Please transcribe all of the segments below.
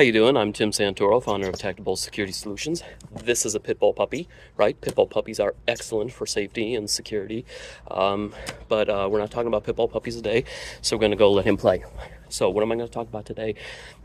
How you doing? I'm Tim Santoro, founder of TactiBull Security Solutions. This is a pit bull puppy, right? Pit bull puppies are excellent for safety and security, but we're not talking about pit bull puppies today, so we're going to go let him play. So what am I going to talk about today?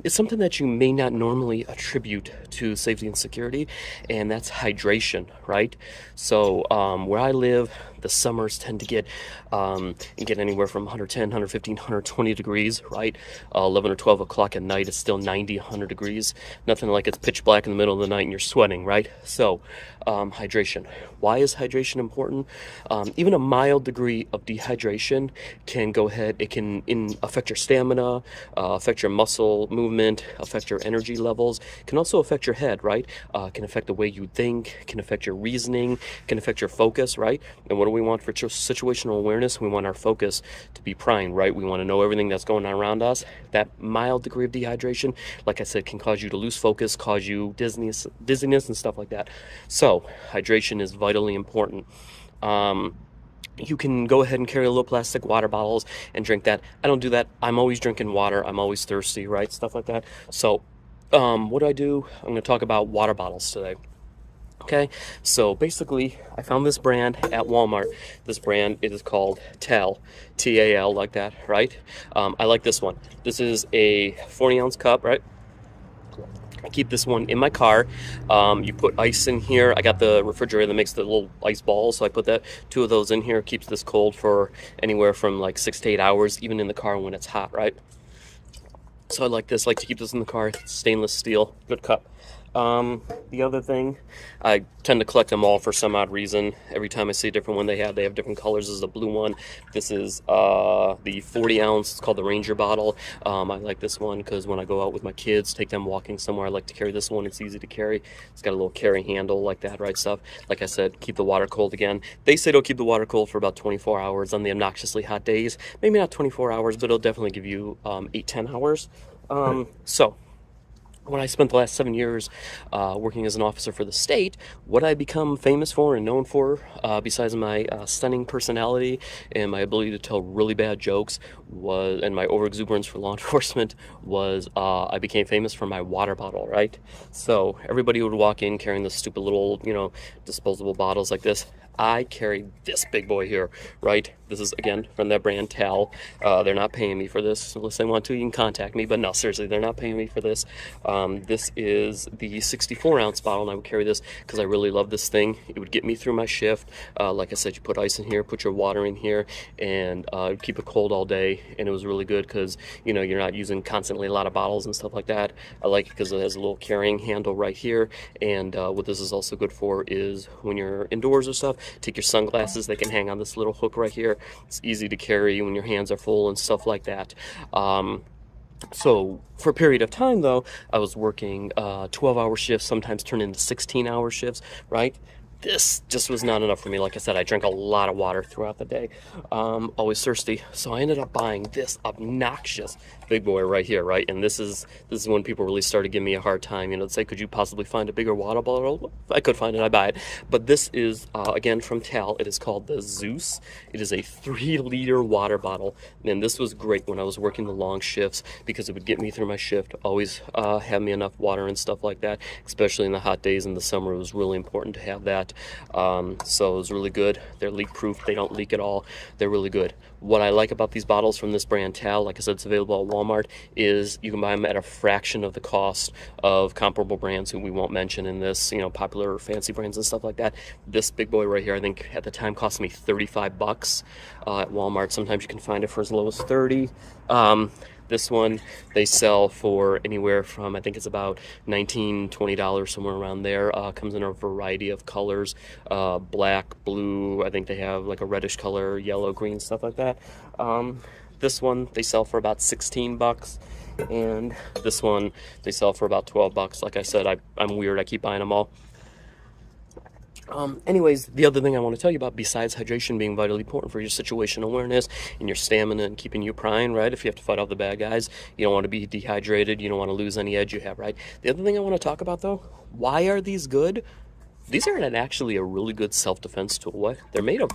It's something that you may not normally attribute to safety and security, and that's hydration, right? So where I live, the summers tend to get anywhere from 110, 115, 120 degrees, right? 11 or 12 o'clock at night, it's still 90, 100 degrees. Nothing like it's pitch black in the middle of the night and you're sweating, right? So hydration. Why is hydration important? Even a mild degree of dehydration can go ahead, it can affect your stamina, affect your muscle movement, affect your energy levels, can also affect your head, right? Can affect the way you think, can affect your reasoning, can affect your focus, right? And what do we want for situational awareness? We want our focus to be primed, right? We want to know everything that's going on around us. That mild degree of dehydration, like I said, can cause you to lose focus, cause you dizziness and stuff like that. So hydration is vitally important. You can go ahead and carry a little plastic water bottles and drink that. I don't do that. I'm always drinking water. I'm always thirsty, right? Stuff like that. So what do? I'm going to talk about water bottles today. Okay, so basically, I found this brand at Wal Mart. This brand, it is called Tal, T-A-L, like that, right? I like this one. This is a 40-ounce cup, right? I keep this one in my car. You put ice in here. I got the refrigerator that makes the little ice balls, so I put two of those in here. Keeps this cold for anywhere from like 6 to 8 hours, even in the car when it's hot, right? So I like this. I like to keep this in the car. It's stainless steel, good cup. The other thing, I tend to collect them all for some odd reason. Every time I see a different one they have different colors. This is a blue one. This is the 40 ounce. It's called the Ranger bottle. I like this one because when I go out with my kids, take them walking somewhere, I like to carry this one. It's easy to carry. It's got a little carry handle like that, right? Stuff. Like I said, keep the water cold again. They say it'll keep the water cold for about 24 hours on the obnoxiously hot days. Maybe not 24 hours, but it'll definitely give you 8-10 hours. So when I spent the last 7 years working as an officer for the state, what I become famous for and known for, besides my stunning personality and my ability to tell really bad jokes, and my overexuberance for law enforcement, was I became famous for my water bottle, right? So everybody would walk in carrying this stupid little, disposable bottles like this. I carry this big boy here, right? This is, again, from that brand, Tal. They're not paying me for this. Unless they want to, you can contact me. But no, seriously, they're not paying me for this. This is the 64-ounce bottle, and I would carry this because I really love this thing. It would get me through my shift. Like I said, you put ice in here, put your water in here, and keep it cold all day. And it was really good because, you're not using constantly a lot of bottles and stuff like that. I like it because it has a little carrying handle right here. And what this is also good for is when you're indoors or stuff, take your sunglasses. They can hang on this little hook right here. It's easy to carry when your hands are full and stuff like that. So for a period of time, though, I was working 12-hour shifts, sometimes turn into 16-hour shifts, right? This just was not enough for me. Like I said, I drank a lot of water throughout the day. Always thirsty. So I ended up buying this obnoxious big boy right here, right? And this is when people really started giving me a hard time. They'd say, could you possibly find a bigger water bottle? If I could find it, I buy it. But this is, again, from Tal. It is called the Zeus. It is a 3-liter water bottle. And this was great when I was working the long shifts because it would get me through my shift. Always have me enough water and stuff like that, especially in the hot days in the summer. It was really important to have that. So it was really good. They're leak proof. They don't leak at all. They're really good. What I like about these bottles from this brand Tal, like I said, it's available at Walmart, is you can buy them at a fraction of the cost of comparable brands who we won't mention in this, popular fancy brands and stuff like that. This big boy right here, I think at the time cost me $35 at Walmart. Sometimes you can find it for as low as $30. This one, they sell for anywhere from, I think it's about $19, $20, somewhere around there. Comes in a variety of colors, black, blue, I think they have like a reddish color, yellow, green, stuff like that. This one, they sell for about $16. And this one, they sell for about $12. Like I said, I'm weird, I keep buying them all. Anyways, the other thing I want to tell you about, besides hydration being vitally important for your situational awareness and your stamina and keeping you primed, right? If you have to fight off the bad guys, you don't want to be dehydrated, you don't want to lose any edge you have, right? The other thing I want to talk about, though, why are these good? These are actually a really good self-defense tool. They're made of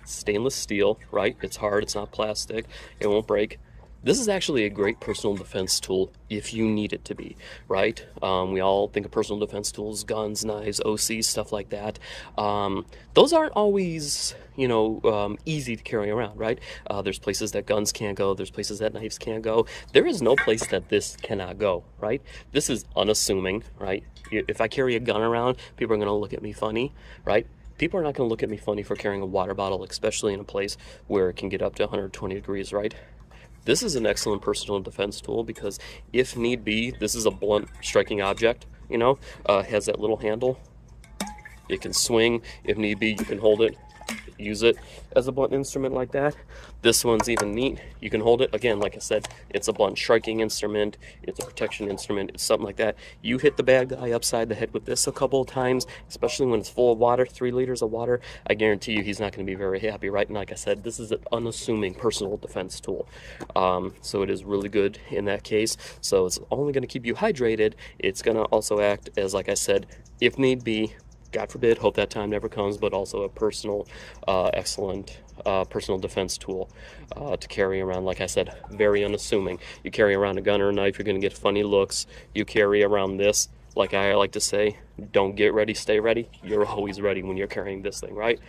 stainless steel, right? It's hard, it's not plastic, it won't break. This is actually a great personal defense tool if you need it to be, right? We all think of personal defense tools, guns, knives, OC, stuff like that. Those aren't always, easy to carry around, right? There's places that guns can't go. There's places that knives can't go. There is no place that this cannot go, right? This is unassuming, right? If I carry a gun around, people are going to look at me funny, right? People are not going to look at me funny for carrying a water bottle, especially in a place where it can get up to 120 degrees, right? This is an excellent personal defense tool because if need be, this is a blunt striking object, has that little handle. It can swing. If need be, you can hold it, use it as a blunt instrument like that. This one's even neat. You can hold it. Again, like I said, it's a blunt striking instrument. It's a protection instrument. It's something like that. You hit the bad guy upside the head with this a couple of times, especially when it's full of water, 3 liters of water, I guarantee you he's not going to be very happy, right? And like I said, this is an unassuming personal defense tool. So it is really good in that case. So it's only going to keep you hydrated. It's going to also act as, like I said, if need be, God forbid, hope that time never comes, but also a personal, excellent personal defense tool to carry around. Like I said, very unassuming. You carry around a gun or a knife, you're going to get funny looks. You carry around this, like I like to say, don't get ready, stay ready. You're always ready when you're carrying this thing, right?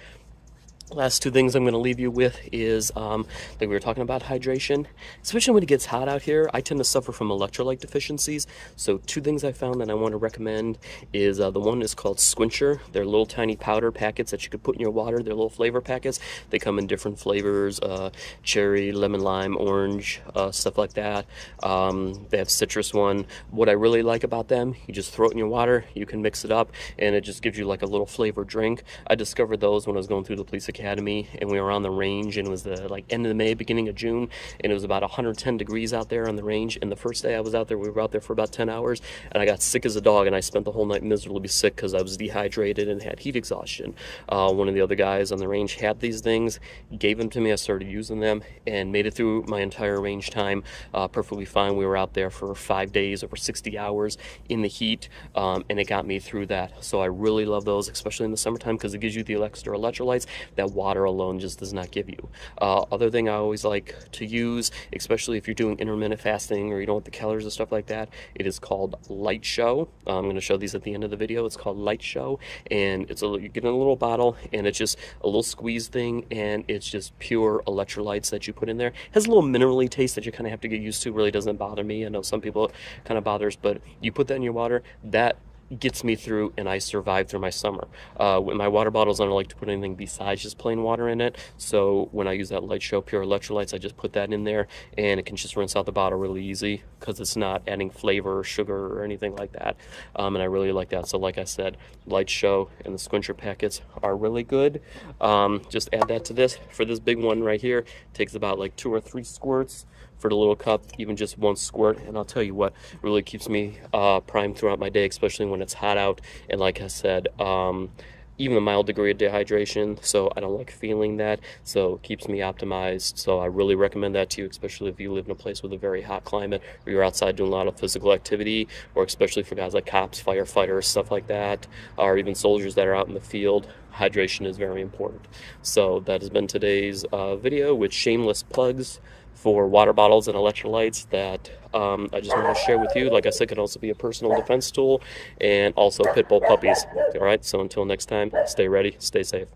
Last 2 things I'm going to leave you with is, like we were talking about hydration, especially when it gets hot out here. I tend to suffer from electrolyte deficiencies. So 2 things I found that I want to recommend is the one is called Sqwincher. They're little tiny powder packets that you could put in your water. They're little flavor packets. They come in different flavors, cherry, lemon, lime, orange, stuff like that. They have citrus one. What I really like about them, you just throw it in your water, you can mix it up, and it just gives you like a little flavored drink. I discovered those when I was going through the police academy, and we were on the range, and it was the end of May, beginning of June, and it was about 110 degrees out there on the range. And the first day I was out there, we were out there for about 10 hours, and I got sick as a dog, and I spent the whole night miserably sick because I was dehydrated and had heat exhaustion. One of the other guys on the range had these things, gave them to me. I started using them and made it through my entire range time perfectly fine. We were out there for 5 days, over 60 hours in the heat, and it got me through that. So I really love those, especially in the summertime, because it gives you the extra electrolytes that water alone just does not give you. Other thing I always like to use, especially if you're doing intermittent fasting or you don't want the calories and stuff like that, it is called LyteShow. I'm going to show these at the end of the video. It's called LyteShow, and it's you get in a little bottle, and it's just a little squeeze thing, and it's just pure electrolytes that you put in there. It has a little minerally taste that you kind of have to get used to. It really doesn't bother me. I know some people it kind of bothers, but you put that in your water, that gets me through, and I survive through my summer. With my water bottles, I don't like to put anything besides just plain water in it. So when I use that LyteShow Pure Electrolytes, I just put that in there, and it can just rinse out the bottle really easy because it's not adding flavor or sugar or anything like that. And I really like that. So like I said, LyteShow and the Sqwincher packets are really good. Just add that to this. For this big one right here, it takes about like 2 or 3 squirts. For the little cup, even just 1 squirt, and I'll tell you what, really keeps me primed throughout my day, especially when it's hot out. And like I said, even a mild degree of dehydration, so I don't like feeling that, so it keeps me optimized. So I really recommend that to you, especially if you live in a place with a very hot climate, or you're outside doing a lot of physical activity, or especially for guys like cops, firefighters, stuff like that, or even soldiers that are out in the field. Hydration is very important. So that has been today's video with shameless plugs for water bottles and electrolytes that I just want to share with you. Like I said, can also be a personal defense tool, and also pit bull puppies. All right, so until next time, stay ready, stay safe.